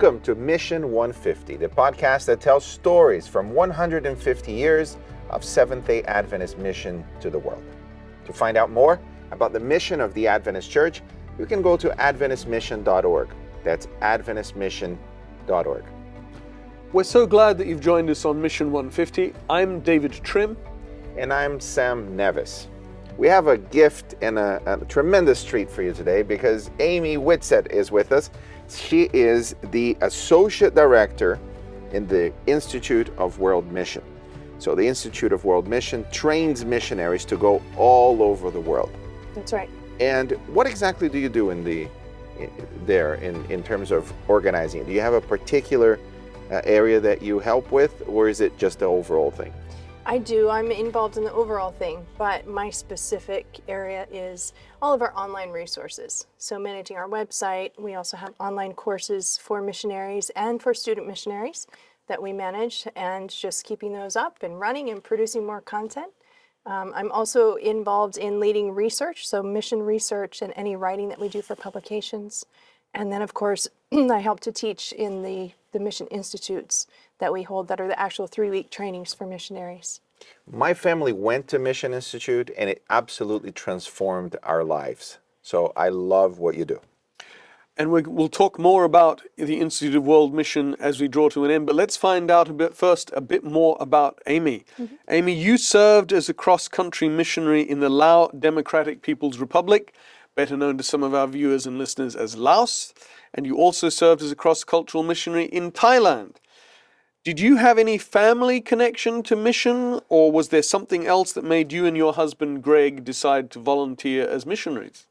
Welcome to Mission 150, the podcast that tells stories from 150 years of Seventh-day Adventist mission to the world. To find out more about the mission of the Adventist Church, you can go to adventistmission.org. That's adventistmission.org. We're so glad that you've joined us on Mission 150. I'm David Trim. And I'm Sam Nevis. We have a gift and a tremendous treat for you today because Amy Whitsett is with us. She is the Associate Director in the Institute of World Mission. So the Institute of World Mission trains missionaries to go all over the world. That's right. And what exactly do you do in terms of organizing? Do you have a particular area that you help with, or is it just the overall thing? I do. I'm involved in the overall thing, but my specific area is all of our online resources. So managing our website, we also have online courses for missionaries and for student missionaries that we manage, and just keeping those up and running and producing more content. I'm also involved in leading research, so mission research and any writing that we do for publications. And then, of course, I help to teach in the mission institutes that we hold that are the actual 3-week trainings for missionaries. My family went to Mission Institute and it absolutely transformed our lives. So I love what you do. And we'll talk more about the Institute of World Mission as we draw to an end, but let's find out a bit more about Amy. Mm-hmm. Amy, you served as a cross-country missionary in the Lao Democratic People's Republic, better known to some of our viewers and listeners as Laos, and you also served as a cross-cultural missionary in Thailand. Did you have any family connection to mission, or was there something else that made you and your husband Greg decide to volunteer as missionaries?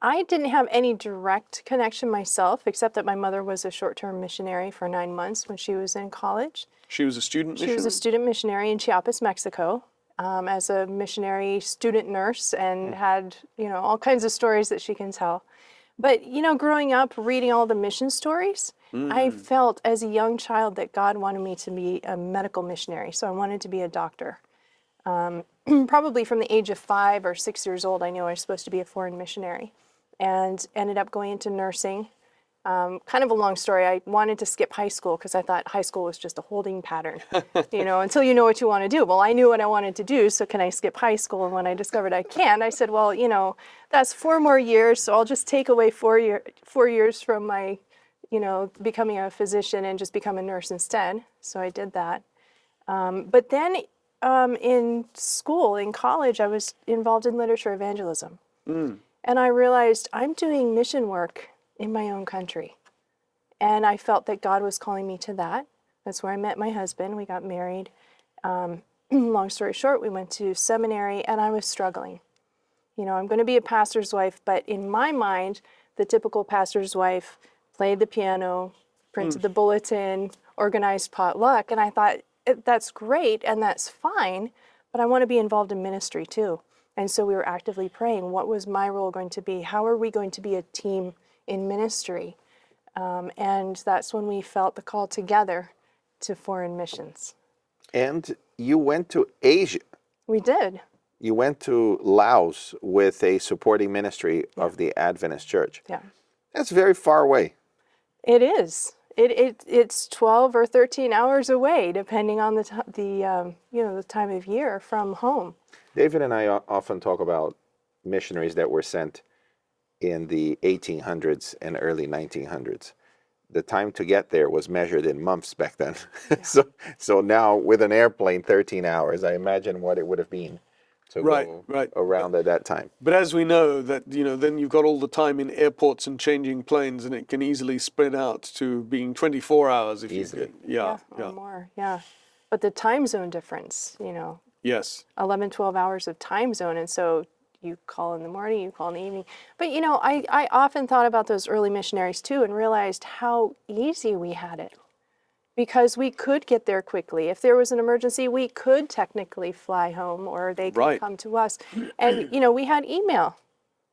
I didn't have any direct connection myself, except that my mother was a short-term missionary for 9 months when she was in college. She was a student missionary? She was a student missionary in Chiapas, Mexico, as a missionary student nurse, and had, all kinds of stories that she can tell. But, growing up, reading all the mission stories, I felt as a young child that God wanted me to be a medical missionary. So I wanted to be a doctor. Probably from the age of 5 or 6 years old, I knew I was supposed to be a foreign missionary, and ended up going into nursing. Kind of a long story. I wanted to skip high school because I thought high school was just a holding pattern, until you know what you want to do. Well, I knew what I wanted to do, so can I skip high school? And when I discovered I can't, I said, well, that's 4 more years, so I'll just take away 4 years from my, becoming a physician and just become a nurse instead. So I did that. But then in school, in college, I was involved in literature evangelism. And I realized I'm doing mission work in my own country. And I felt that God was calling me to that. That's where I met my husband. We got married. Long story short, we went to seminary, and I was struggling. I'm going to be a pastor's wife, but in my mind, the typical pastor's wife played the piano, printed the bulletin, organized potluck, and I thought, that's great and that's fine, but I want to be involved in ministry too. And so we were actively praying, what was my role going to be? How are we going to be a team in ministry? And that's when we felt the call together to foreign missions. And you went to Asia. We did. You went to Laos with a supporting ministry of the Adventist Church. Yeah. That's very far away. It is. It's 12 or 13 hours away, depending on the time of year from home. David and I often talk about missionaries that were sent in the 1800s and early 1900s. The time to get there was measured in months back then. Yeah. So now with an airplane, 13 hours, I imagine what it would have been to go around at that time. But as we know that, then you've got all the time in airports and changing planes, and it can easily spread out to being 24 hours if easily. Yeah. Or more, yeah. But the time zone difference, Yes. 11, 12 hours of time zone, and so you call in the morning, you call in the evening. But, I often thought about those early missionaries too and realized how easy we had it. Because we could get there quickly. If there was an emergency, we could technically fly home, or they could come to us. And we had email.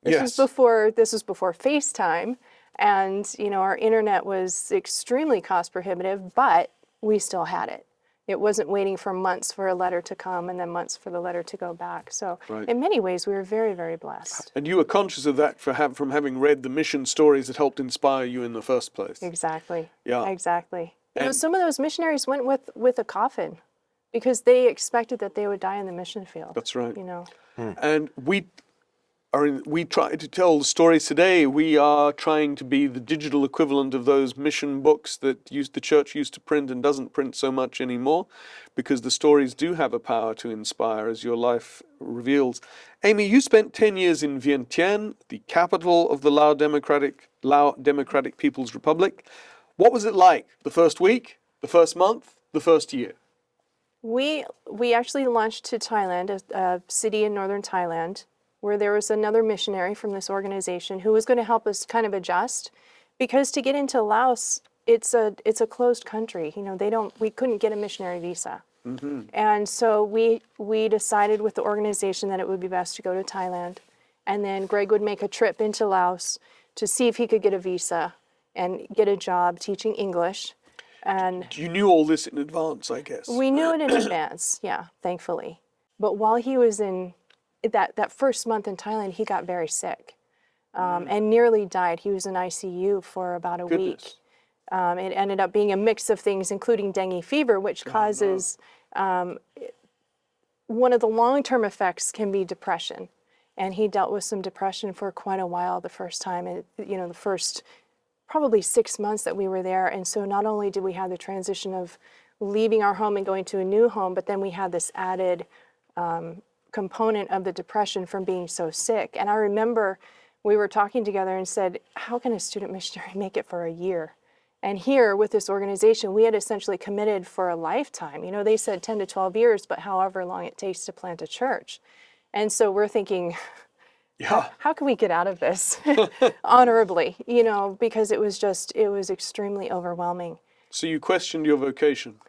This was before FaceTime, and our internet was extremely cost prohibitive, but we still had it. It wasn't waiting for months for a letter to come and then months for the letter to go back. So Right. in many ways, we were very, very blessed. And you were conscious of that from having read the mission stories that helped inspire you in the first place. Exactly. Yeah. Exactly. And- Some of those missionaries went with a coffin because they expected that they would die in the mission field. That's right. You know. And we try to tell the stories today. We are trying to be the digital equivalent of those mission books that the church used to print and doesn't print so much anymore, because the stories do have a power to inspire, as your life reveals. Amy, you spent 10 years in Vientiane, the capital of the Lao Democratic People's Republic. What was it like the first week, the first month, the first year? We actually launched to Thailand, a city in northern Thailand, where there was another missionary from this organization who was going to help us kind of adjust, because to get into Laos, it's a closed country. You know, we couldn't get a missionary visa. And so we decided with the organization that it would be best to go to Thailand, and then Greg would make a trip into Laos to see if he could get a visa and get a job teaching English. And You knew all this in advance, I guess. we knew it in advance, yeah, thankfully. But while he was in that first month in Thailand, he got very sick and nearly died. He was in ICU for about a week. It ended up being a mix of things, including dengue fever, which causes one of the long-term effects can be depression. And he dealt with some depression for quite a while the first time, and the first probably 6 months that we were there. And so not only did we have the transition of leaving our home and going to a new home, but then we had this added component of the depression from being so sick. And I remember we were talking together and said, how can a student missionary make it for a year? And here with this organization, we had essentially committed for a lifetime. You know, they said 10 to 12 years, but however long it takes to plant a church. And so we're thinking, how can we get out of this honorably? You know, because it was extremely overwhelming. So you questioned your vocation.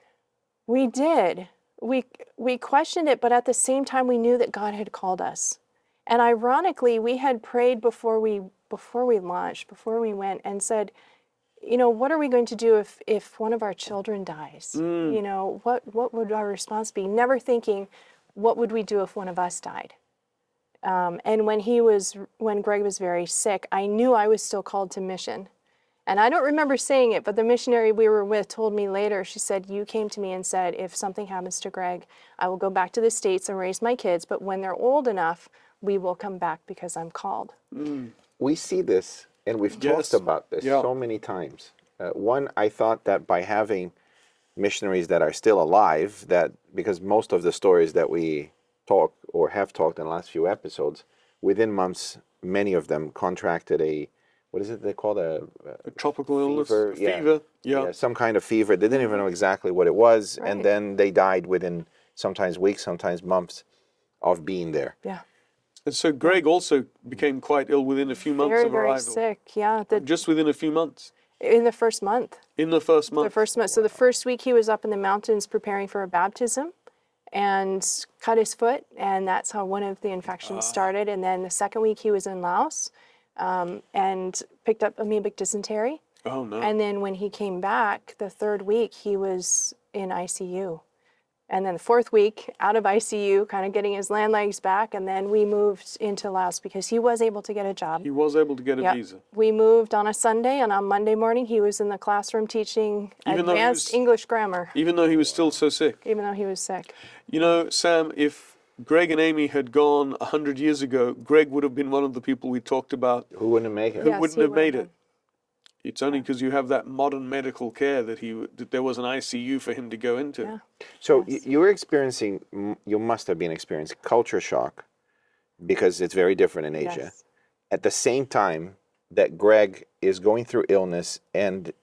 We did. We questioned it, but at the same time, we knew that God had called us. And ironically, we had prayed before we launched, before we went, and said, you know, what are we going to do if one of our children dies? You know, what would our response be? Never thinking, what would we do if one of us died? And when Greg was very sick, I knew I was still called to mission. And I don't remember saying it, but the missionary we were with told me later, she said, you came to me and said, if something happens to Greg, I will go back to the States and raise my kids, but when they're old enough, we will come back because I'm called. We see this, and we've talked about this so many times. One, I thought that by having missionaries that are still alive, that because most of the stories that we talk or have talked in the last few episodes, within months, many of them contracted what is it they call a tropical illness, fever? Yeah, Some kind of fever. They didn't even know exactly what it was, and then they died within sometimes weeks, sometimes months of being there. Yeah. And so Greg also became quite ill within a few months of arrival. Very sick, yeah. Just within a few months. In the first month. In the first month. The first month. So the first week he was up in the mountains preparing for a baptism and cut his foot, and that's how one of the infections started. And then the second week he was in Laos and picked up amoebic dysentery. Oh, no. And then when he came back, the third week, he was in ICU. And then the fourth week, out of ICU, kind of getting his land legs back, and then we moved into Laos because he was able to get a job. He was able to get a visa. We moved on a Sunday, and on Monday morning, he was in the classroom teaching advanced English grammar. Even though he was still so sick. Even though he was sick. You know, Sam, if Greg and Amy had gone 100 years ago, Greg would have been one of the people we talked about. Who wouldn't make it? Who wouldn't have made it. It's only because you have that modern medical care that there was an ICU for him to go into. Yeah. So you must have been experiencing culture shock because it's very different in Asia. Yes. At the same time that Greg is going through illness and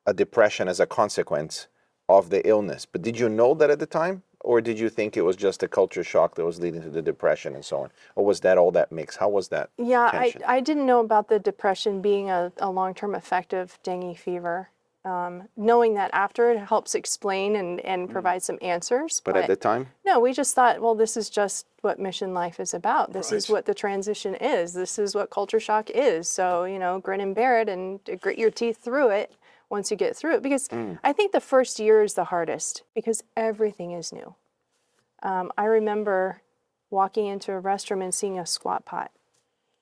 a depression as a consequence of the illness. But did you know that at the time? Or did you think it was just a culture shock that was leading to the depression and so on? Or was that all that mix? How was that? Yeah, tension? I didn't know about the depression being a long-term effect of dengue fever. Knowing that after, it helps explain and provide some answers. But at the time? No, we just thought, well, this is just what mission life is about. This is what the transition is. This is what culture shock is. So, grin and bear it and grit your teeth through it once you get through it. Because I think the first year is the hardest because everything is new. I remember walking into a restroom and seeing a squat pot.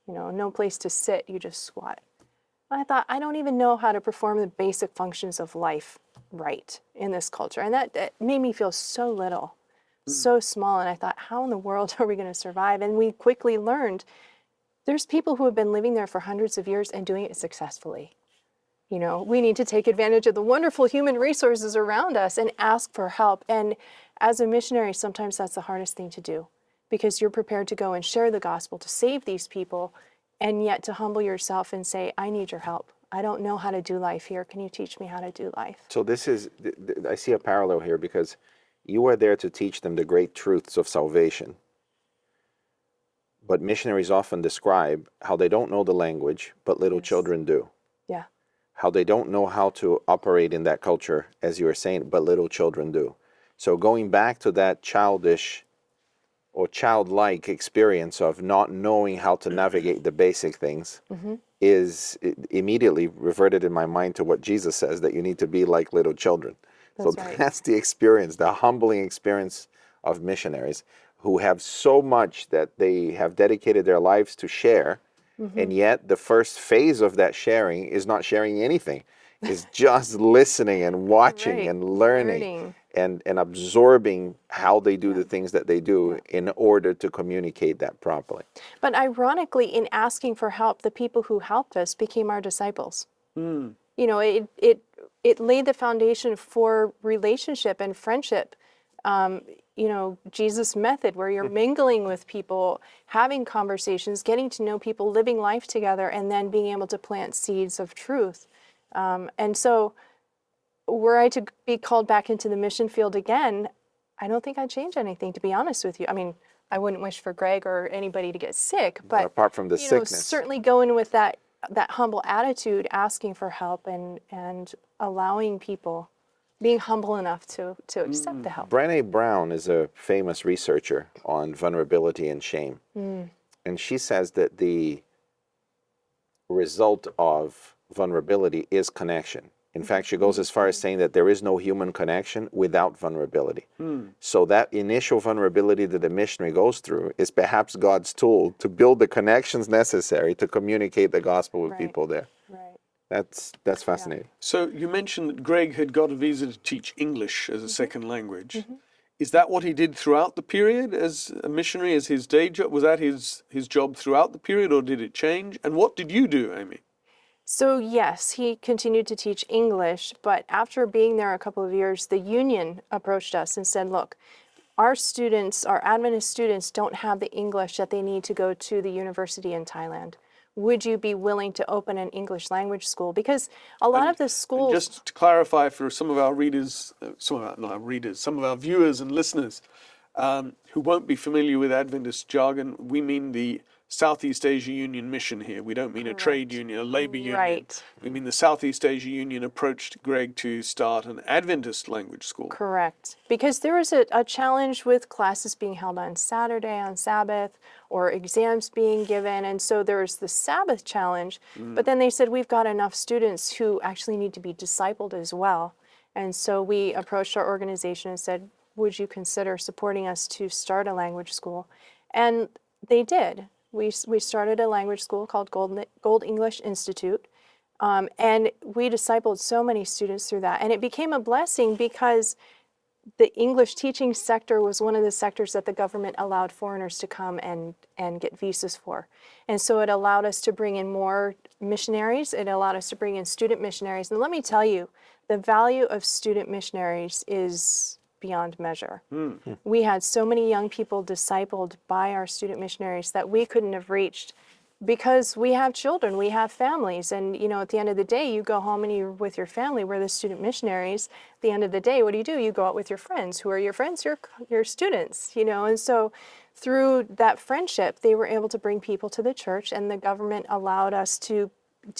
You know, no place to sit, you just squat. And I thought, I don't even know how to perform the basic functions of life right in this culture. And that made me feel so little, so small. And I thought, how in the world are we going to survive? And we quickly learned there's people who have been living there for hundreds of years and doing it successfully. You know, we need to take advantage of the wonderful human resources around us and ask for help. And as a missionary, sometimes that's the hardest thing to do because you're prepared to go and share the gospel to save these people, and yet to humble yourself and say, I need your help. I don't know how to do life here. Can you teach me how to do life? So this is, I see a parallel here because you are there to teach them the great truths of salvation. But missionaries often describe how they don't know the language, but little children do. Yeah. How they don't know how to operate in that culture, as you were saying, but little children do. So going back to that childish or childlike experience of not knowing how to navigate the basic things is immediately reverted in my mind to what Jesus says, that you need to be like little children. That's right. That's the experience, the humbling experience of missionaries who have so much that they have dedicated their lives to share, and yet the first phase of that sharing is not sharing anything. It's just listening and watching and learning. And absorbing how they do the things that they do in order to communicate that properly. But ironically, in asking for help, the people who helped us became our disciples. You know, it laid the foundation for relationship and friendship. You know, Jesus' method where you're mingling with people, having conversations, getting to know people, living life together, and then being able to plant seeds of truth. And so were I to be called back into the mission field again, I don't think I'd change anything, to be honest with you. I mean, I wouldn't wish for Greg or anybody to get sick, but apart from the you know, sickness, certainly going with that humble attitude, asking for help and allowing people, being humble enough to accept the help. Brené Brown is a famous researcher on vulnerability and shame. And she says that the result of vulnerability is connection. In fact, she goes as far as saying that there is no human connection without vulnerability. So that initial vulnerability that the missionary goes through is perhaps God's tool to build the connections necessary to communicate the gospel with people there. Right. That's fascinating. So you mentioned that Greg had got a visa to teach English as a second language. Is that what he did throughout the period as a missionary, as his day job? Was that his job throughout the period, or did it change? And what did you do, Amy? So yes, he continued to teach English, but after being there a couple of years, the union approached us and said, look, our students, our Adventist students, don't have the English that they need to go to the university in Thailand. Would you be willing to open an English language school? Because a lot of the schools... Just to clarify for some of our readers, some of our viewers and listeners who won't be familiar with Adventist jargon, we mean the Southeast Asia Union mission here. We don't mean a trade union, a labor union. Right. We mean the Southeast Asia Union approached Greg to start an Adventist language school. Correct. Because there was a challenge with classes being held on Saturday, on Sabbath, or exams being given. And so there was the Sabbath challenge. But then they said, we've got enough students who actually need to be discipled as well. And so we approached our organization and said, would you consider supporting us to start a language school? And they did. We started a language school called Gold English Institute, and we discipled so many students through that. And it became a blessing because the English teaching sector was one of the sectors that the government allowed foreigners to come and get visas for. And so it allowed us to bring in more missionaries. It allowed us to bring in student missionaries. And let me tell you, the value of student missionaries is beyond measure. We had so many young people discipled by our student missionaries that we couldn't have reached because we have children, we have families, and you know, at the end of the day, you go home and you're with your family. We're the student missionaries. At the end of the day, what do? You go out with your friends. Who are your friends? Your students, you know. And so through that friendship, they were able to bring people to the church, and the government allowed us to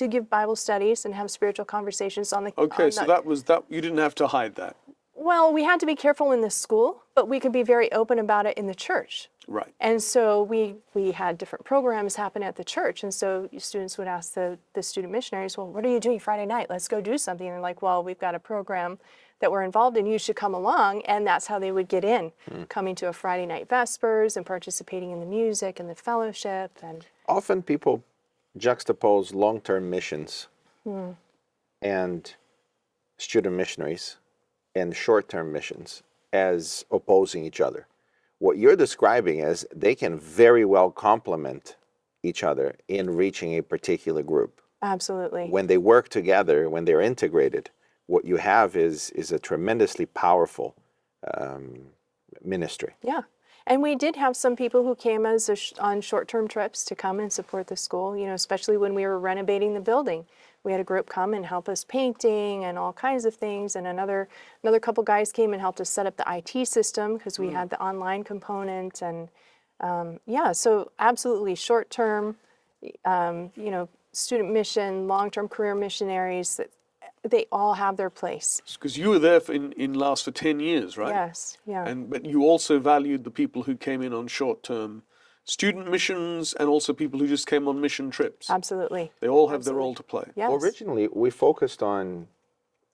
give Bible studies and have spiritual conversations on the... Okay, so that was that. You didn't have to hide that. Well, we had to be careful in the school, but we could be very open about it in the church. Right. And so we had different programs happen at the church. And so students would ask the student missionaries, well, what are you doing Friday night? Let's go do something. And they're like, well, we've got a program that we're involved in. You should come along. And that's how they would get in, coming to a Friday night Vespers and participating in the music and the fellowship. And Often people juxtapose long-term missions and student missionaries and short-term missions as opposing each other. What you're describing is they can very well complement each other in reaching a particular group. Absolutely. When they work together, when they're integrated, what you have is a tremendously powerful ministry. Yeah. And we did have some people who came as on short-term trips to come and support the school, you know, especially when we were renovating the building. We had a group come and help us painting and all kinds of things. And another couple guys came and helped us set up the IT system because we had the online component. And yeah, so absolutely short-term, you know, student mission, long-term career missionaries, they all have their place. Because you were there in Laos for 10 years, right? Yes, yeah. But you also valued the people who came in on short-term student missions and also people who just came on mission trips. Absolutely. They all have their role to play. Yes. Originally, we focused on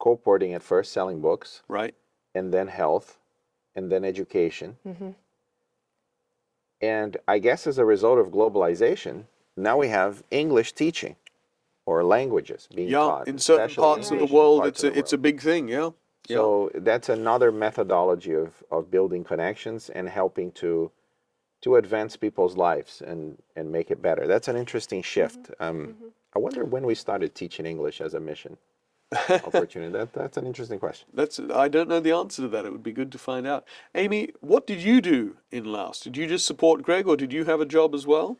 co-porting at first, selling books, Right. and then health, and then education. And I guess as a result of globalization, now we have English teaching or languages being taught. In certain especially parts of the Asian world, parts of the it's a world. big thing, yeah. So that's another methodology of building connections and helping to advance people's lives and make it better. That's an interesting shift. I wonder when we started teaching English as a mission opportunity. That's an interesting question. I don't know the answer to that. It would be good to find out. Amy, what did you do in Laos? Did you just support Greg or did you have a job as well?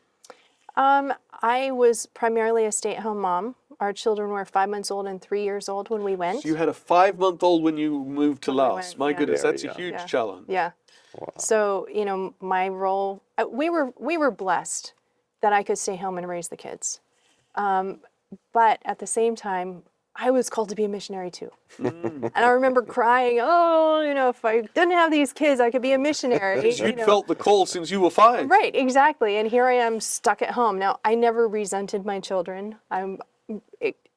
I was primarily a stay-at-home mom. Our children were 5 months old and 3 years old when we went. So you had a 5-month-old when you moved to When we Laos. went, My yeah. goodness, There that's we a go. huge Yeah. challenge. Yeah. Wow. So, you know, my role, we were blessed that I could stay home and raise the kids. But at the same time, I was called to be a missionary too. And I remember crying, oh, you know, if I didn't have these kids, I could be a missionary. You'd know. felt the call since you were 5. Right, exactly. And here I am stuck at home. Now, I never resented my children. I'm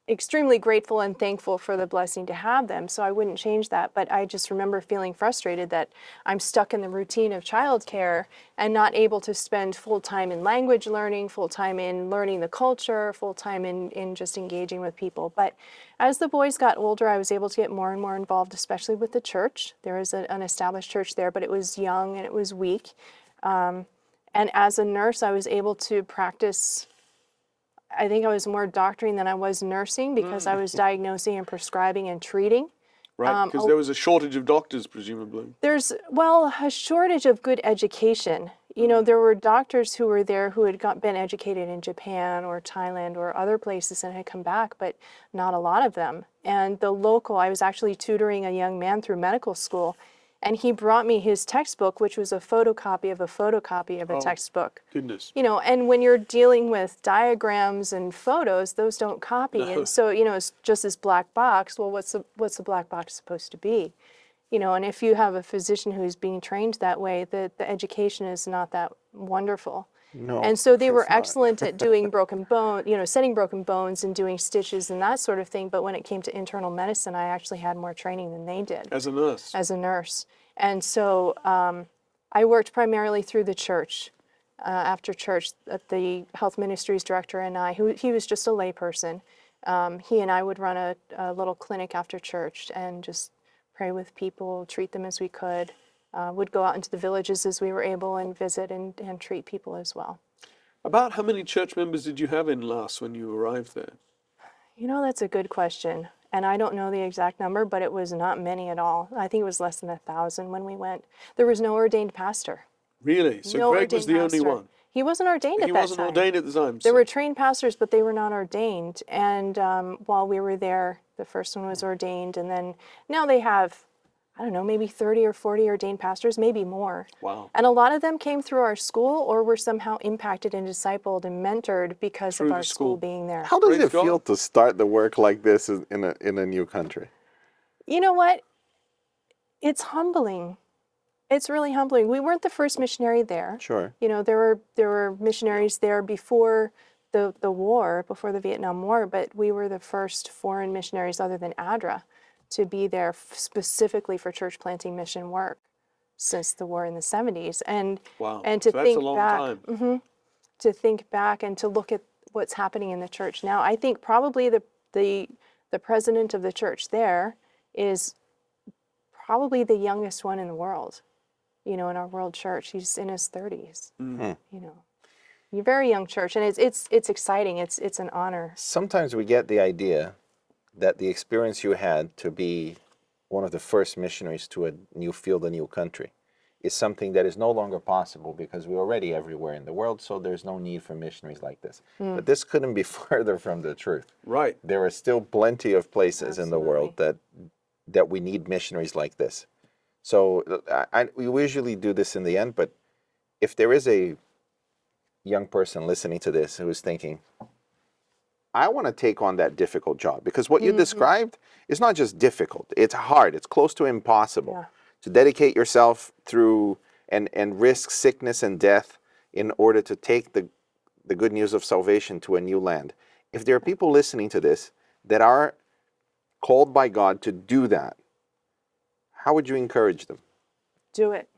extremely grateful and thankful for the blessing to have them, so I wouldn't change that. But I just remember feeling frustrated that I'm stuck in the routine of childcare and not able to spend full time in language learning, full time in learning the culture, full time in just engaging with people. But as the boys got older, I was able to get more and more involved, especially with the church. There was an established church there, but it was young and it was weak. And as a nurse, I was able to practice. I think I was more doctoring than I was nursing because I was diagnosing and prescribing and treating. Right, because there was a shortage of doctors, presumably. There's, well, a shortage of good education. You know, there were doctors who were there who had been educated in Japan or Thailand or other places and had come back, but not a lot of them. And the local, I was actually tutoring a young man through medical school, and he brought me his textbook, which was a photocopy of a textbook. Goodness. You know, and when you're dealing with diagrams and photos, those don't copy. No. And so, you know, it's just this black box. Well, what's the black box supposed to be? You know, and if you have a physician who's being trained that way, the education is not that wonderful. No, And so they were it's not. excellent at doing broken bone, you know, setting broken bones and doing stitches and that sort of thing. But when it came to internal medicine, I actually had more training than they did As a nurse. as a nurse. And so I worked primarily through the church. After church, the health ministries director and I, he was just a layperson, he and I would run a little clinic after church and just pray with people, treat them as we could. Would go out into the villages as we were able and visit and treat people as well. About how many church members did you have in Laos when you arrived there? You know, that's a good question. And I don't know the exact number, but it was not many at all. I think it was less than 1,000 when we went. There was no ordained pastor. Really? So No Greg was the ordained only pastor. one? He wasn't ordained at He that wasn't time. ordained at the time. There so- were trained pastors, but they were not ordained. And while we were there, the first one was ordained. And then now they have, I don't know, maybe 30 or 40 ordained pastors, maybe more. Wow. And a lot of them came through our school or were somehow impacted and discipled and mentored because Through of the our school. school being there. How does Praise it feel God. to start the work like this in a new country? You know what? It's humbling. It's really humbling. We weren't the first missionary there. Sure. You know, there were missionaries there before the war, before the Vietnam War, but we were the first foreign missionaries other than ADRA to be there specifically for church planting mission work since the war in the 70s. And Wow. and to So that's think a long back, time. to think back and to look at what's happening in the church now, I think probably the president of the church there is probably the youngest one in the world, you know, in our world church. He's in his 30s, you know. You're a very young church, and it's exciting. It's an honor. Sometimes we get the idea that the experience you had to be one of the first missionaries to a new field, a new country, is something that is no longer possible because we're already everywhere in the world, so there's no need for missionaries like this. But this couldn't be further from the truth. Right. There are still plenty of places in the world Absolutely. that we need missionaries like this. So we usually do this in the end, but if there is a young person listening to this who is thinking, I want to take on that difficult job, because what you described is not just difficult, it's hard, it's close to impossible. Yeah. To dedicate yourself through and risk sickness and death in order to take the good news of salvation to a new land. If there are people listening to this that are called by God to do that, how would you encourage them? Do it.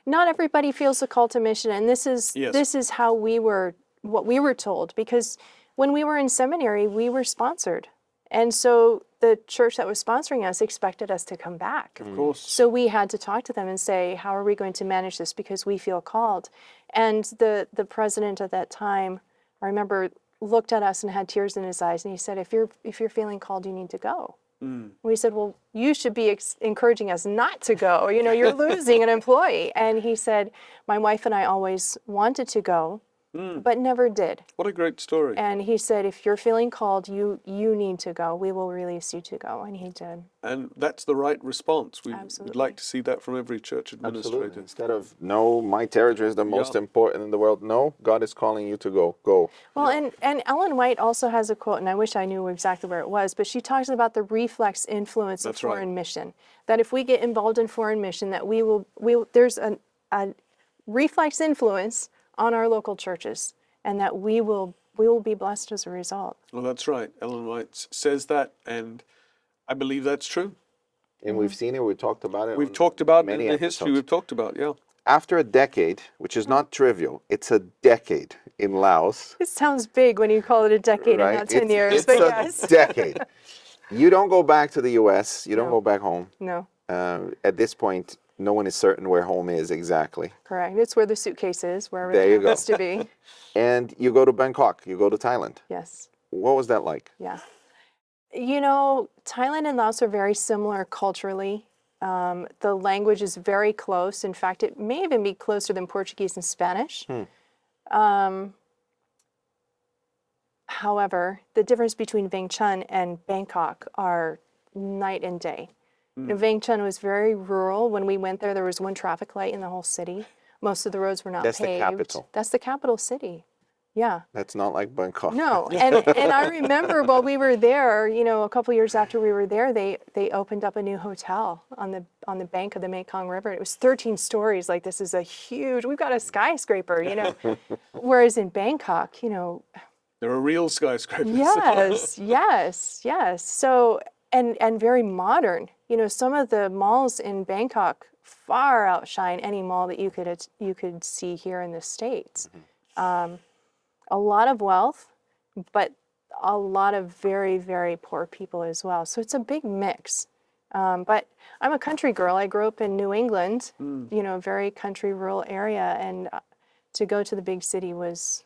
Not everybody feels the call to mission, and this is how what we were told, because when we were in seminary, we were sponsored. And so the church that was sponsoring us expected us to come back. Of course. So we had to talk to them and say, how are we going to manage this, because we feel called? And the president at that time, I remember, looked at us and had tears in his eyes, and he said, if you're feeling called, you need to go. We said, well, you should be encouraging us not to go. You know, you're losing an employee. And he said, my wife and I always wanted to go, but never did. What a great story. And he said, if you're feeling called, you need to go. We will release you to go. And he did. And that's the right response. We'd Absolutely. like to see that from every church administrator. Absolutely. Instead of, no, my territory is the most important in the world. No, God is calling you to go. Go. Well, and Ellen White also has a quote, and I wish I knew exactly where it was, but she talks about the reflex influence of That's right. foreign mission. That if we get involved in foreign mission, that there's a reflex influence on our local churches, and that we will be blessed as a result. Well, that's right. Ellen White says that, and I believe that's true. And we've seen it, we've talked about it. We've talked about many in the history. episodes. We've talked about, yeah. After a decade, which is not trivial, it's a decade in Laos. It sounds big when you call it a decade Right? and not 10 It's- years, it's but a yes. decade. You don't go back to the U.S., you don't No. go back home. No, At this point, no one is certain where home is exactly. correct. It's where the suitcase is, wherever There you it go. happens to be. And you go to Bangkok, you go to Thailand. Yes, What was that like? yeah. You know, Thailand and Laos are very similar culturally. The language is very close. In fact, it may even be closer than Portuguese and Spanish. However, the difference between Vientiane and Bangkok are night and day. You know, Vientiane was very rural. When we went there was one traffic light in the whole city. Most of the roads were not That's the paved. capital. That's the capital city. Yeah. That's not like Bangkok. No, and I remember while we were there, you know, a couple years after we were there, they opened up a new hotel on the bank of the Mekong River. It was 13 stories. Like, this is a huge. We've got a skyscraper, you know. Whereas in Bangkok, you know. There are real skyscrapers. Yes. So and very modern. You know, some of the malls in Bangkok far outshine any mall that you could see here in the States. A lot of wealth, but a lot of very, very poor people as well. So it's a big mix. But I'm a country girl. I grew up in New England, you know, a very country rural area. And to go to the big city was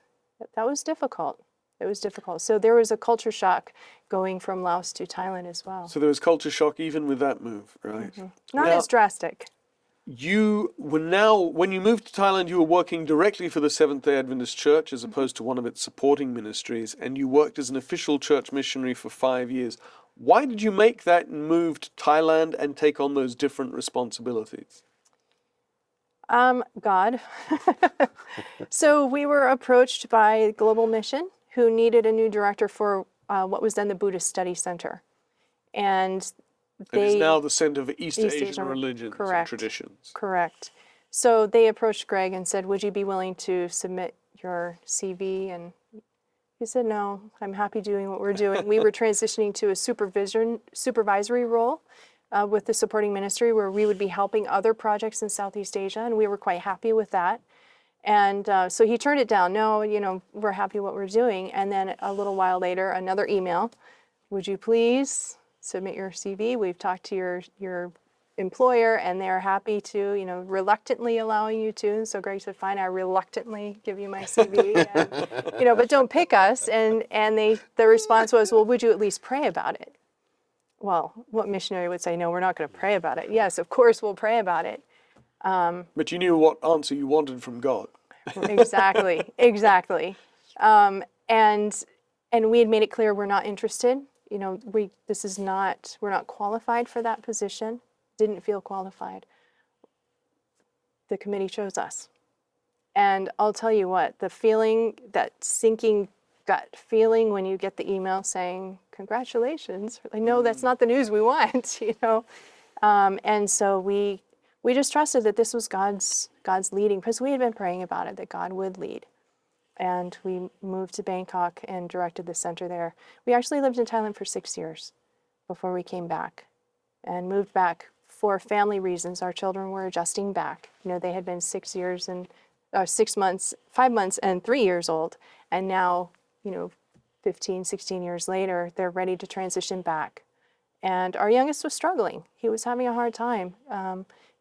difficult. It was difficult. So there was a culture shock going from Laos to Thailand as well. So there was culture shock even with that move, right? Not Now, as drastic. you were now, when you moved to Thailand, you were working directly for the Seventh-day Adventist Church as opposed to one of its supporting ministries, and you worked as an official church missionary for 5 years. Why did you make that move to Thailand and take on those different responsibilities? God. So we were approached by Global Mission, who needed a new director for what was then the Buddhist Study Center. And And is they now the center for East East Asian Asian, religions and correct. traditions. Correct. So they approached Greg and said, would you be willing to submit your CV? And he said, no, I'm happy doing what we're doing. We were transitioning to a supervisory role with the supporting ministry where we would be helping other projects in Southeast Asia, and we were quite happy with that. And so he turned it down. No, we're happy what we're doing. And then a little while later, another email. Would you please submit your CV? We've talked to your employer, and they're happy to, reluctantly allowing you to. And so Greg said, fine, I reluctantly give you my CV, and, but don't pick us. And the response was, well, would you at least pray about it? Well, what missionary would say, no, we're not going to pray about it? Yes, of course we'll pray about it. But you knew what answer you wanted from God. Exactly. And we had made it clear we're not interested. We're not qualified for that position. Didn't feel qualified. The committee chose us. And I'll tell you what, the feeling, that sinking gut feeling when you get the email saying, congratulations, like, no, that's not the news we want, And so we just trusted that this was God's leading, because we had been praying about it, that God would lead. And we moved to Bangkok and directed the center there. We actually lived in Thailand for 6 years before we came back, and moved back for family reasons. Our children were adjusting back. They had been 6 years and 6 months, 5 months, and 3 years old. And now, 15, 16 years later, they're ready to transition back. And our youngest was struggling. He was having a hard time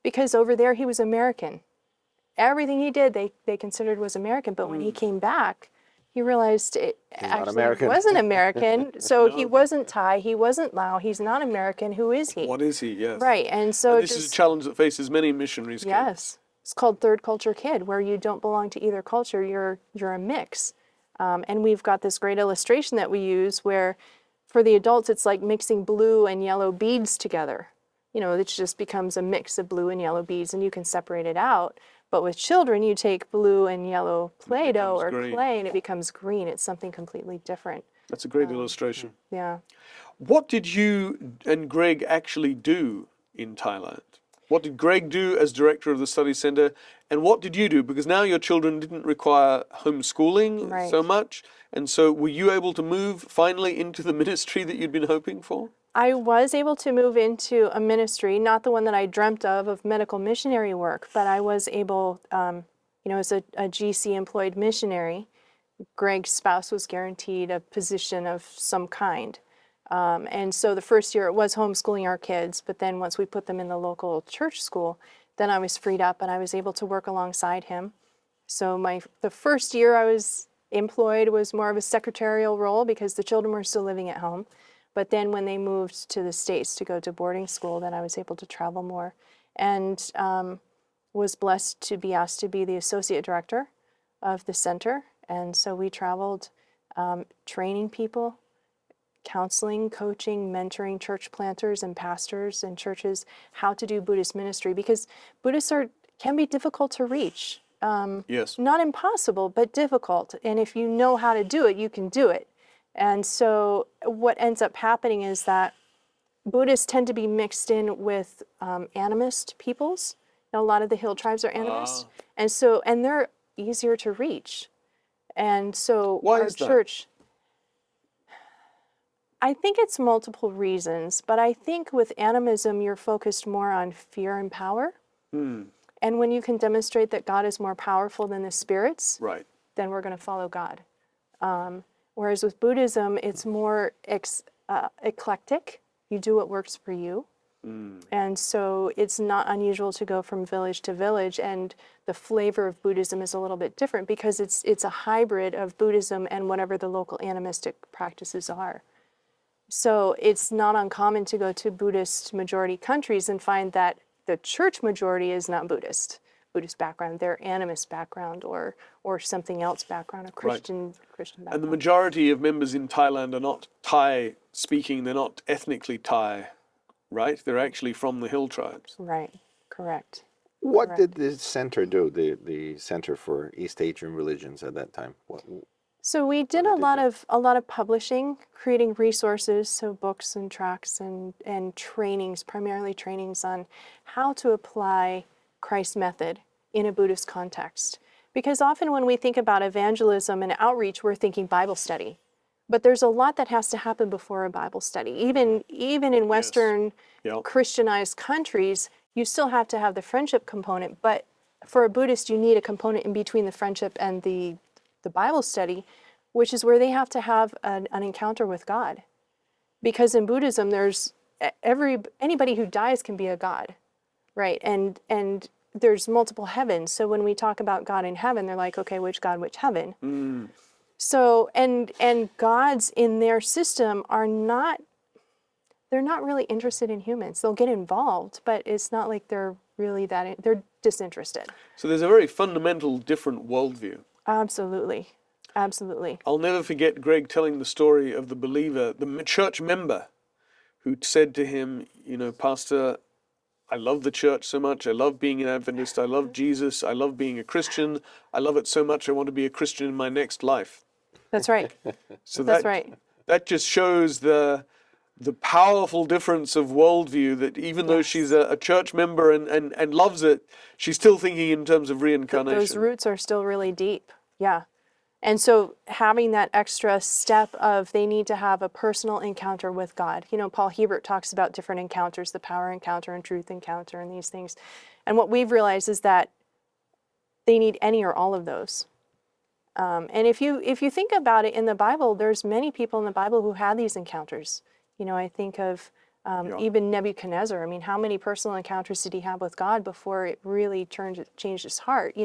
because over there he was American. Everything he did, they considered was American. But when he came back, he realized it actually wasn't American. So he wasn't Thai, he wasn't Lao, he's not American. Who is he? What is he? Yes. Right, and so this is a challenge that faces many missionaries. Yes, it's called third culture kid, where you don't belong to either culture. You're a mix. And we've got this great illustration that we use where, for the adults, it's like mixing blue and yellow beads together. It just becomes a mix of blue and yellow beads, and you can separate it out. But with children, you take blue and yellow Play-Doh or clay, and it becomes green. It's something completely different. That's a great illustration. Yeah. What did you and Greg actually do in Thailand? What did Greg do as director of the study center, and what did you do? Because now your children didn't require homeschooling so much, and so were you able to move finally into the ministry that you'd been hoping for? I was able to move into a ministry, not the one that I dreamt of medical missionary work, but I was able, as a GC employed missionary, Greg's spouse was guaranteed a position of some kind. And so the first year it was homeschooling our kids, but then once we put them in the local church school, then I was freed up and I was able to work alongside him. So the first year I was employed was more of a secretarial role because the children were still living at home. But then when they moved to the States to go to boarding school, then I was able to travel more, and was blessed to be asked to be the associate director of the center. And so we traveled training people, counseling, coaching, mentoring church planters and pastors and churches how to do Buddhist ministry, because Buddhists can be difficult to reach. Yes. Not impossible, but difficult. And if you know how to do it, you can do it. And so what ends up happening is that Buddhists tend to be mixed in with animist peoples. A lot of the hill tribes are animists. And they're easier to reach. And so Why is that? Church, I think it's multiple reasons, but I think with animism, you're focused more on fear and power. And when you can demonstrate that God is more powerful than the spirits, then we're going to follow God. Whereas with Buddhism, it's more eclectic. You do what works for you. And so it's not unusual to go from village to village, and the flavor of Buddhism is a little bit different because it's a hybrid of Buddhism and whatever the local animistic practices are. So it's not uncommon to go to Buddhist majority countries and find that the church majority is not Buddhist background, they're animist background or something else background, a Christian background. And the majority of members in Thailand are not Thai speaking, they're not ethnically Thai, right? They're actually from the hill tribes. Right, correct. What did the center do, the Center for East Asian Religions at that time? So we did a lot of publishing, creating resources, so books and tracts and trainings, primarily trainings on how to apply Christ's method in a Buddhist context. Because often when we think about evangelism and outreach, we're thinking Bible study. But there's a lot that has to happen before a Bible study. Even in Western Christianized countries, you still have to have the friendship component. But for a Buddhist, you need a component in between the friendship and the Bible study, which is where they have to have an encounter with God. Because in Buddhism, there's anybody who dies can be a god, right? And there's multiple heavens. So when we talk about God in heaven, they're like, okay, which God, which heaven? So and gods in their system they're not really interested in humans. They'll get involved, but it's not like they're really they're disinterested. So there's a very fundamental different worldview. Absolutely. Absolutely. I'll never forget Greg telling the story of the believer, the church member, who said to him, Pastor, I love the church so much. I love being an Adventist. I love Jesus. I love being a Christian. I love it so much I want to be a Christian in my next life. That's right. So That's right. That just shows the powerful difference of worldview, that even though she's a church member and loves it, she's still thinking in terms of reincarnation. Those roots are still really deep. Yeah. And so having that extra step of they need to have a personal encounter with God. Paul Hebert talks about different encounters, the power encounter and truth encounter and these things. And what we've realized is that they need any or all of those. And if you think about it in the Bible, there's many people in the Bible who had these encounters. I think of even Nebuchadnezzar. I mean, how many personal encounters did he have with God before it really changed his heart?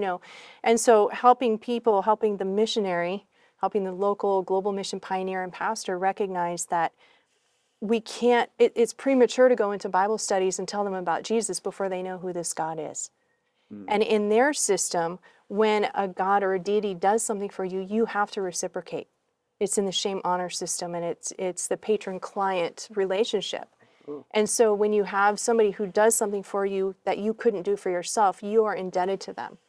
And so helping people, helping the missionary, helping the local global mission pioneer and pastor recognize that we can't. It's premature to go into Bible studies and tell them about Jesus before they know who this God is. And in their system, when a God or a deity does something for you, you have to reciprocate. It's in the shame honor system, and it's the patron-client relationship. And so when you have somebody who does something for you that you couldn't do for yourself, you are indebted to them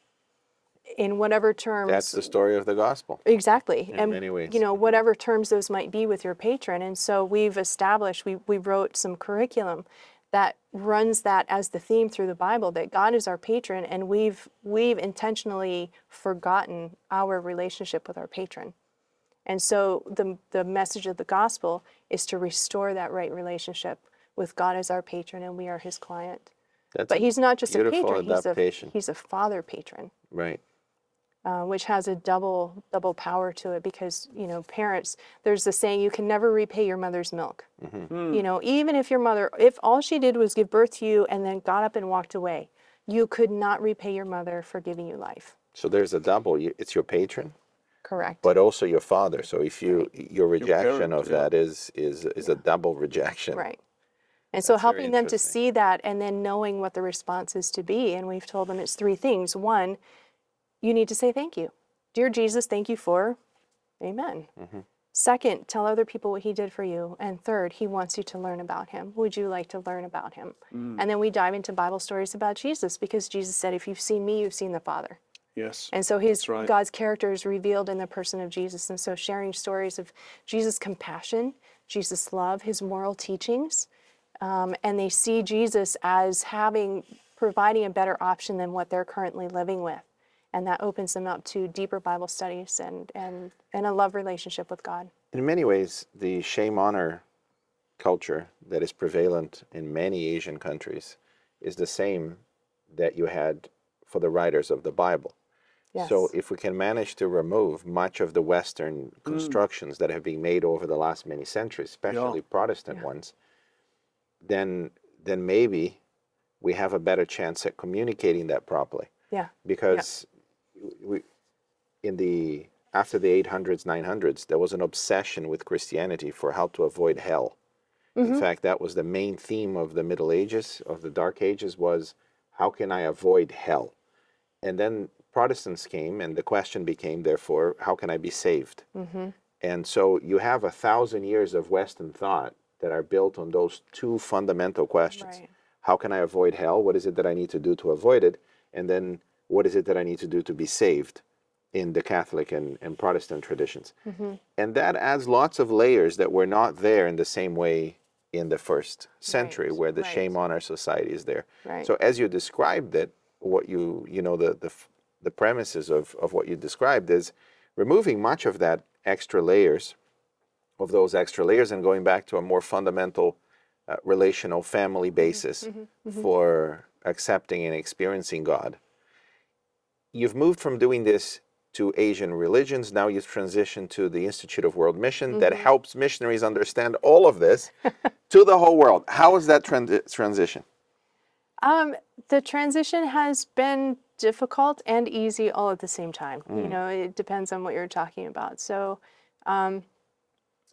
in whatever terms. That's the story of the gospel. Exactly. In many ways. Whatever terms those might be with your patron. And so we've established, we wrote some curriculum that runs that as the theme through the Bible, that God is our patron, and we've intentionally forgotten our relationship with our patron. And so the message of the gospel is to restore that right relationship with God as our patron, and we are his client. But he's not just a patron, he's a father patron. Right. Which has a double power to it, because parents, there's the saying, you can never repay your mother's milk. Even if all she did was give birth to you and then got up and walked away, you could not repay your mother for giving you life. So there's a double. It's your patron, correct, but also your father. So if your rejection of that is a double rejection, right? And so helping them to see that, and then knowing what the response is to be. And we've told them it's three things. One, you need to say thank you. Dear Jesus, thank you for, amen. Second, tell other people what he did for you. And third, he wants you to learn about him. Would you like to learn about him? And then we dive into Bible stories about Jesus, because Jesus said, if you've seen me, you've seen the Father. Yes. And so God's character is revealed in the person of Jesus. And so sharing stories of Jesus' compassion, Jesus' love, his moral teachings, and they see Jesus as providing a better option than what they're currently living with. And that opens them up to deeper Bible studies and a love relationship with God. In many ways, the shame honor culture that is prevalent in many Asian countries is the same that you had for the writers of the Bible. Yes. So if we can manage to remove much of the Western constructions that have been made over the last many centuries, especially Protestant ones, then maybe we have a better chance at communicating that properly. Yeah. Because after the 800s, 900s, there was an obsession with Christianity for how to avoid hell. In fact, that was the main theme of the Middle Ages, of the Dark Ages, was how can I avoid hell? And then Protestants came, and the question became, therefore, how can I be saved? And so you have 1,000 years of Western thought that are built on those two fundamental questions. Right. How can I avoid hell? What is it that I need to do to avoid it? And then what is it that I need to do to be saved? in the Catholic and Protestant traditions. And that adds lots of layers that were not there in the same way in the first century, Right, where the right. shame on our society is there. Right. So as you described it, what the premises of what you described is removing much of that extra layers, of those extra layers, and going back to a more fundamental relational family basis for accepting and experiencing God. You've moved from doing this to Asian religions. Now you've transitioned to the Institute of World Mission that helps missionaries understand all of this to the whole world. How is that transition? The transition has been difficult and easy all at the same time. You know, it depends on what you're talking about. So I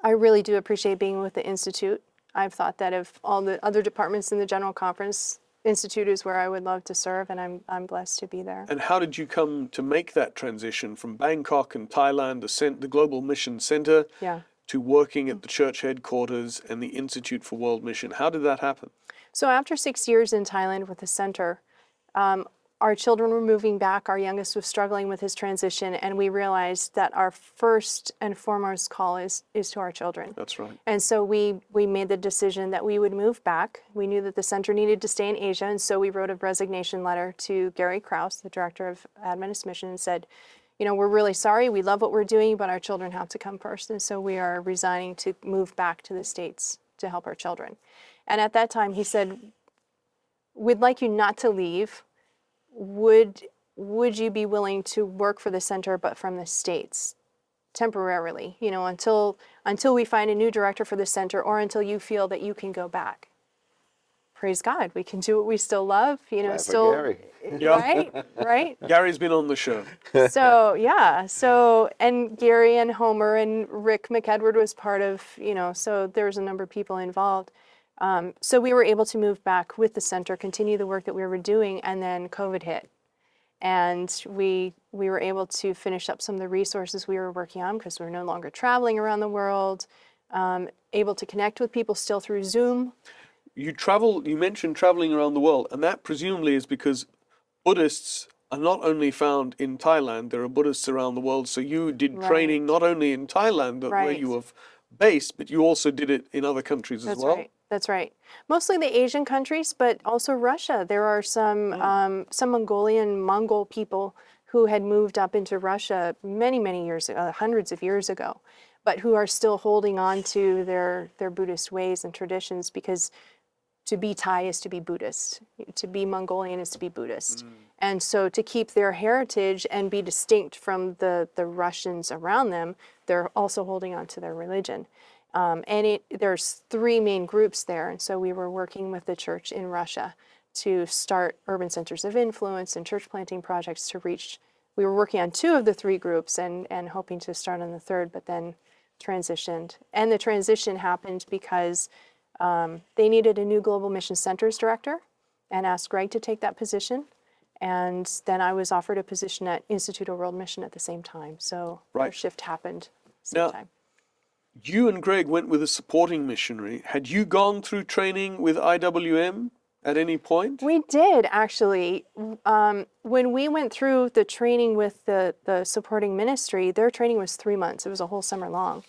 really do appreciate being with the Institute. I've thought that of all the other departments in the General Conference, Institute is where I would love to serve, and I'm blessed to be there. And how did you come to make that transition from Bangkok and Thailand, the Global Mission Center, Yeah. to working at the church headquarters and the Institute for World Mission? How did that happen? So after 6 years in Thailand with the center, our children were moving back. Our youngest was struggling with his transition, and we realized that our first and foremost call is to our children. That's right. And so we made the decision that we would move back. We knew that the center needed to stay in Asia, and so we wrote a resignation letter to Gary Krause, the director of Adventist Mission, and said, you know, we're really sorry, we love what we're doing, but our children have to come first. And so we are resigning to move back to the States to help our children. And at that time, he said, we'd like you not to leave. Would you be willing to work for the center, but from the States, temporarily, you know, until we find a new director for the center, or until you feel that you can go back? Praise God, we can do what we still love, you know, Glad for still, Gary. right? Gary's been on the show. So, yeah, and Gary and Homer and Rick McEdward was part of, you know, so there was a number of people involved. So we were able to move back with the center, continue the work that we were doing, and then COVID hit. And we were able to finish up some of the resources we were working on because we were no longer traveling around the world, able to connect with people still through Zoom. You mentioned traveling around the world, and that presumably is because Buddhists are not only found in Thailand, there are Buddhists around the world. So you did training not only in Thailand, where you were based, but you also did it in other countries as well. That's right. Mostly the Asian countries, but also Russia. There are some Mongol people who had moved up into Russia many, many years ago, hundreds of years ago, but who are still holding on to their Buddhist ways and traditions, because to be Thai is to be Buddhist. To be Mongolian is to be Buddhist. And so to keep their heritage and be distinct from the Russians around them, they're also holding on to their religion. There's 3 main groups there, and so we were working with the church in Russia to start urban centers of influence and church planting projects to reach. We were working on 2 of the 3 groups and hoping to start on the 3rd, but then transitioned. And the transition happened because they needed a new Global Mission Centers director and asked Greg to take that position. And then I was offered a position at Institute of World Mission at the same time. So our shift happened at the same time. You and Greg went with a supporting missionary. Had you gone through training with IWM at any point? We did, actually. When we went through the training with the supporting ministry, their training was 3 months. It was a whole summer long.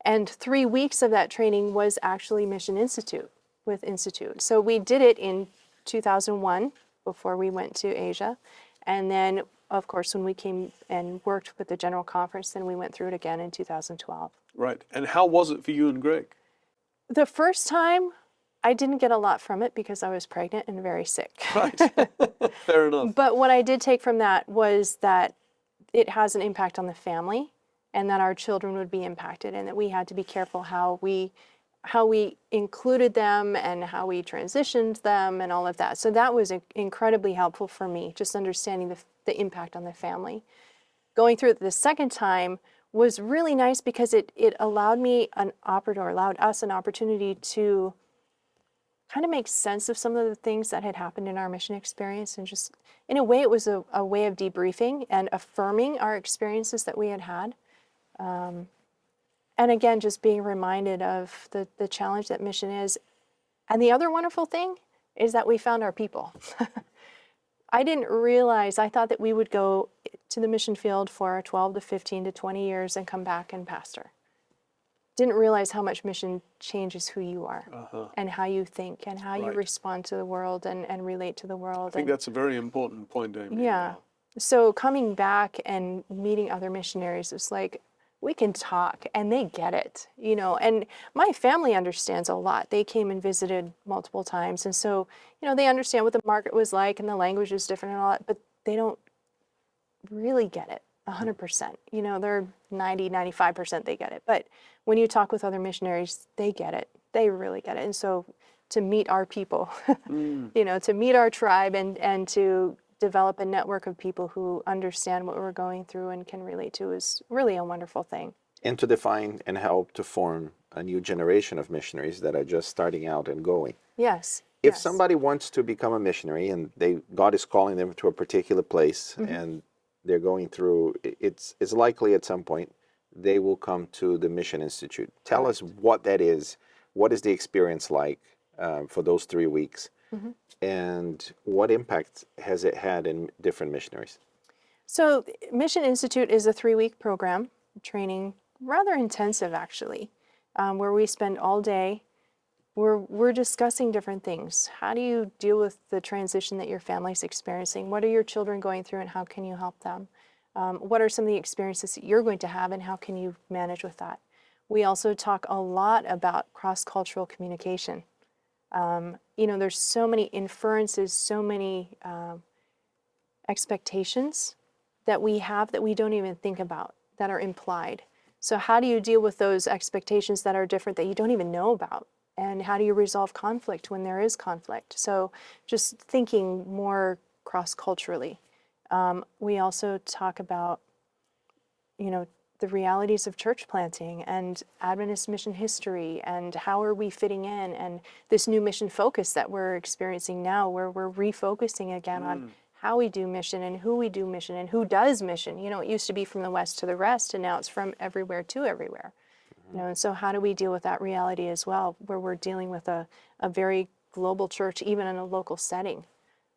And 3 weeks of that training was actually Mission Institute with Institute. So we did it in 2001 before we went to Asia. And then, of course, when we came and worked with the General Conference, then we went through it again in 2012. Right. And how was it for you and Greg? The first time, I didn't get a lot from it because I was pregnant and very sick. Right. Fair enough. But what I did take from that was that it has an impact on the family, and that our children would be impacted, and that we had to be careful how we included them and how we transitioned them and all of that. So that was incredibly helpful for me, just understanding the impact on the family. Going through it the second time was really nice because it allowed us an opportunity to kind of make sense of some of the things that had happened in our mission experience, and just, in a way, it was a way of debriefing and affirming our experiences that we had had. And again, just being reminded of the challenge that mission is. And the other wonderful thing is that we found our people. I didn't realize, I thought that we would go to the mission field for 12 to 15 to 20 years and come back and pastor. Didn't realize how much mission changes who you are and how you think and how you respond to the world and relate to the world. I think that's a very important point, Amy. Yeah. So coming back and meeting other missionaries, it's like, we can talk and they get it, you know, and my family understands a lot. They came and visited multiple times. And so, you know, they understand what the market was like and the language is different and all that, but they don't really get it 100%. You know, they're 95% they get it. But when you talk with other missionaries, they get it. They really get it. And so to meet our people, you know, to meet our tribe and to develop a network of people who understand what we're going through and can relate to is really a wonderful thing. And to define and help to form a new generation of missionaries that are just starting out and going. Yes. If somebody wants to become a missionary and God is calling them to a particular place and they're going through, it's likely at some point they will come to the Mission Institute. Tell us what that is. What is the experience like for those 3 weeks? And what impact has it had in different missionaries? So Mission Institute is a 3-week program, training, rather intensive actually, where we spend all day. We're discussing different things. How do you deal with the transition that your family's experiencing? What are your children going through and how can you help them? What are some of the experiences that you're going to have and how can you manage with that? We also talk a lot about cross-cultural communication. You know, there's so many inferences, so many expectations that we have that we don't even think about, that are implied. So how do you deal with those expectations that are different that you don't even know about? And how do you resolve conflict when there is conflict? So just thinking more cross-culturally. We also talk about, you know, the realities of church planting and Adventist mission history and how are we fitting in, and this new mission focus that we're experiencing now where we're refocusing again on how we do mission and who we do mission and who does mission. You know, it used to be from the West to the rest and now it's from everywhere to everywhere. You know, and so how do we deal with that reality as well, where we're dealing with a very global church, even in a local setting?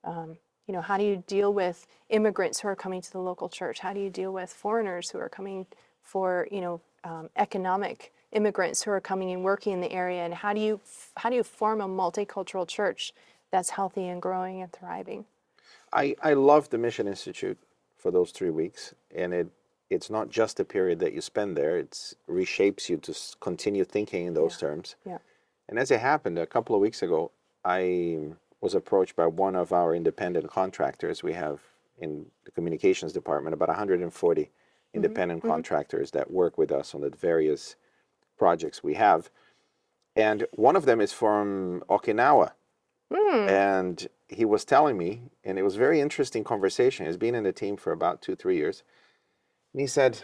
You know, how do you deal with immigrants who are coming to the local church? How do you deal with foreigners who are coming for, you know, economic immigrants who are coming and working in the area? And how do you form a multicultural church that's healthy and growing and thriving? I love the Mission Institute for those 3 weeks, and it's not just a period that you spend there. It reshapes you to continue thinking in those terms. Yeah. And as it happened, a couple of weeks ago, I was approached by one of our independent contractors. We have in the communications department about 140 independent contractors that work with us on the various projects we have. And one of them is from Okinawa. And he was telling me, and it was a very interesting conversation. He's been in the team for about 2-3 years. And he said,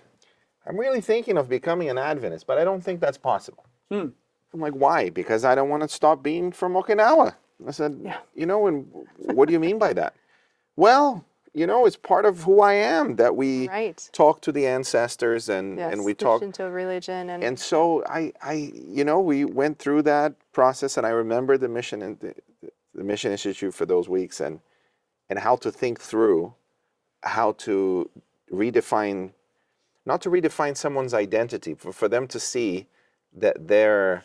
I'm really thinking of becoming an Adventist, but I don't think that's possible. I'm like, why? Because I don't want to stop being from Okinawa. I said, you know, and what do you mean by that? Well, you know, it's part of who I am, that we talk to the ancestors and we talk into religion. And so I, you know, we went through that process, and I remember the mission and the Mission Institute for those weeks and how to think through how to redefine, not to redefine someone's identity, for them to see that their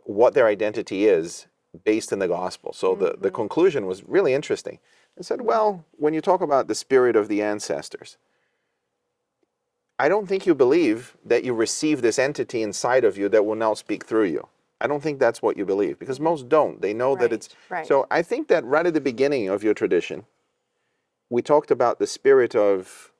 what their identity is based in the gospel. So the conclusion was really interesting. I said, well, when you talk about the spirit of the ancestors, I don't think you believe that you receive this entity inside of you that will now speak through you. I don't think that's what you believe, because most don't. They know that it's... So I think that right at the beginning of your tradition, we talked about the spirit of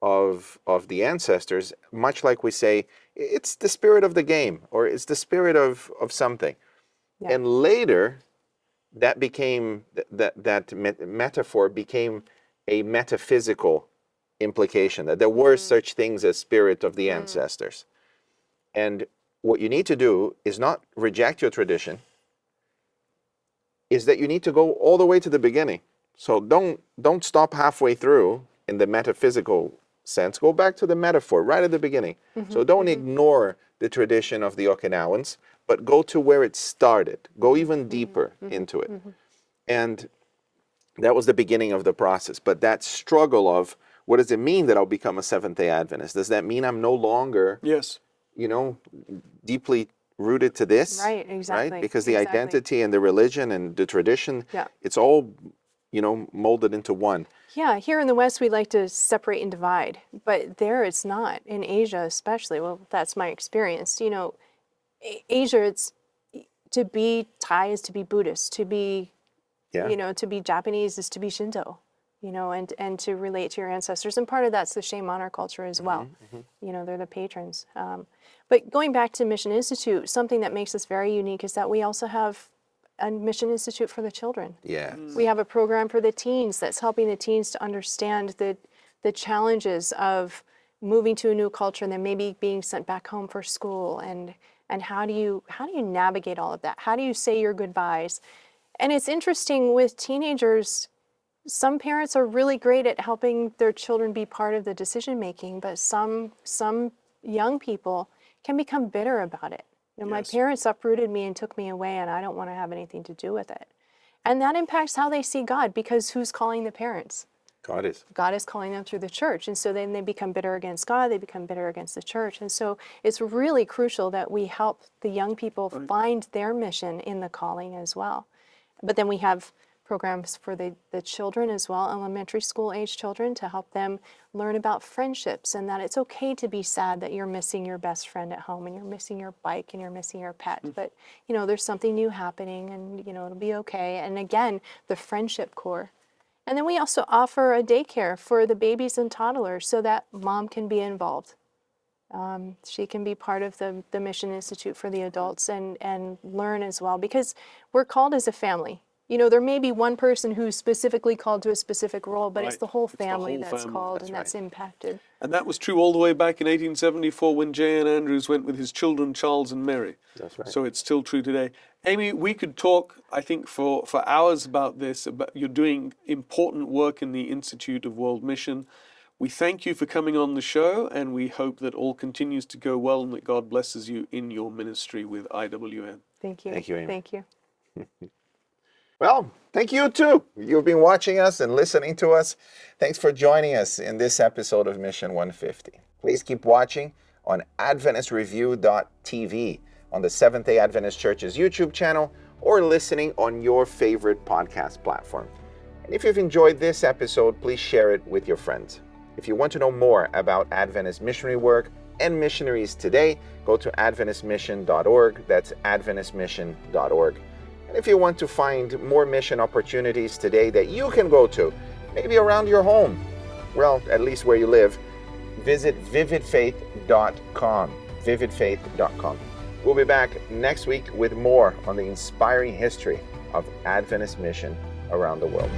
the ancestors, much like we say, it's the spirit of the game, or it's the spirit of something. Yeah. And later, that became, that metaphor became a metaphysical implication, that there were such things as spirit of the ancestors. And what you need to do is not reject your tradition, is that you need to go all the way to the beginning. So don't stop halfway through in the metaphysical sense. Go back to the metaphor right at the beginning. So don't ignore the tradition of the Okinawans, but go to where it started. Go even deeper into it. And That was the beginning of the process. But that struggle of, what does it mean that I'll become a Seventh-day Adventist? Does that mean I'm no longer, Yes. deeply rooted to this? Right, exactly. Right? Because the exactly. identity and the religion and the tradition, Yeah. it's all, molded into one. Yeah, here in the West, we like to separate and divide, but there it's not. In Asia, especially, well, that's my experience. Asia, it's to be Thai is to be Buddhist, to be, Yeah. to be Japanese is to be Shinto, and to relate to your ancestors. And part of that's the shame honor culture as well. They're the patrons. But going back to Mission Institute, something that makes us very unique is that we also have a Mission Institute for the children. Yeah. We have a program for the teens that's helping the teens to understand the challenges of moving to a new culture and then maybe being sent back home for school, and how do you navigate all of that? How do you say your goodbyes? And it's interesting with teenagers, some parents are really great at helping their children be part of the decision making, but some young people can become bitter about it. My Yes. parents uprooted me and took me away, and I don't want to have anything to do with it. And that impacts how they see God, because who's calling the parents? God is. God is calling them through the church. And so then they become bitter against God, they become bitter against the church. And so it's really crucial that we help the young people find their mission in the calling as well. But then we have programs for the children as well, elementary school age children, to help them learn about friendships, and that it's okay to be sad that you're missing your best friend at home and you're missing your bike and you're missing your pet. But, there's something new happening, and, it'll be okay. And again, the friendship core. And then we also offer a daycare for the babies and toddlers so that mom can be involved. She can be part of the Mission Institute for the adults and learn as well, because we're called as a family. There may be one person who's specifically called to a specific role, but it's Right. the whole It's the family whole that's family. called That's and that's impacted. And that was true all the way back in 1874 when J.N. Andrews went with his children, Charles and Mary. That's right. So it's still true today. Amy, we could talk, I think, for hours about this. You're doing important work in the Institute of World Mission. We thank you for coming on the show, and we hope that all continues to go well and that God blesses you in your ministry with IWN. Thank you. Thank you, Amy. Thank you. Well, thank you too. You've been watching us and listening to us. Thanks for joining us in this episode of Mission 150. Please keep watching on AdventistReview.tv, on the Seventh-day Adventist Church's YouTube channel, or listening on your favorite podcast platform. And if you've enjoyed this episode, please share it with your friends. If you want to know more about Adventist missionary work and missionaries today, go to AdventistMission.org. That's AdventistMission.org. And if you want to find more mission opportunities today that you can go to, maybe around your home, well, at least where you live, visit vividfaith.com. Vividfaith.com. We'll be back next week with more on the inspiring history of Adventist mission around the world.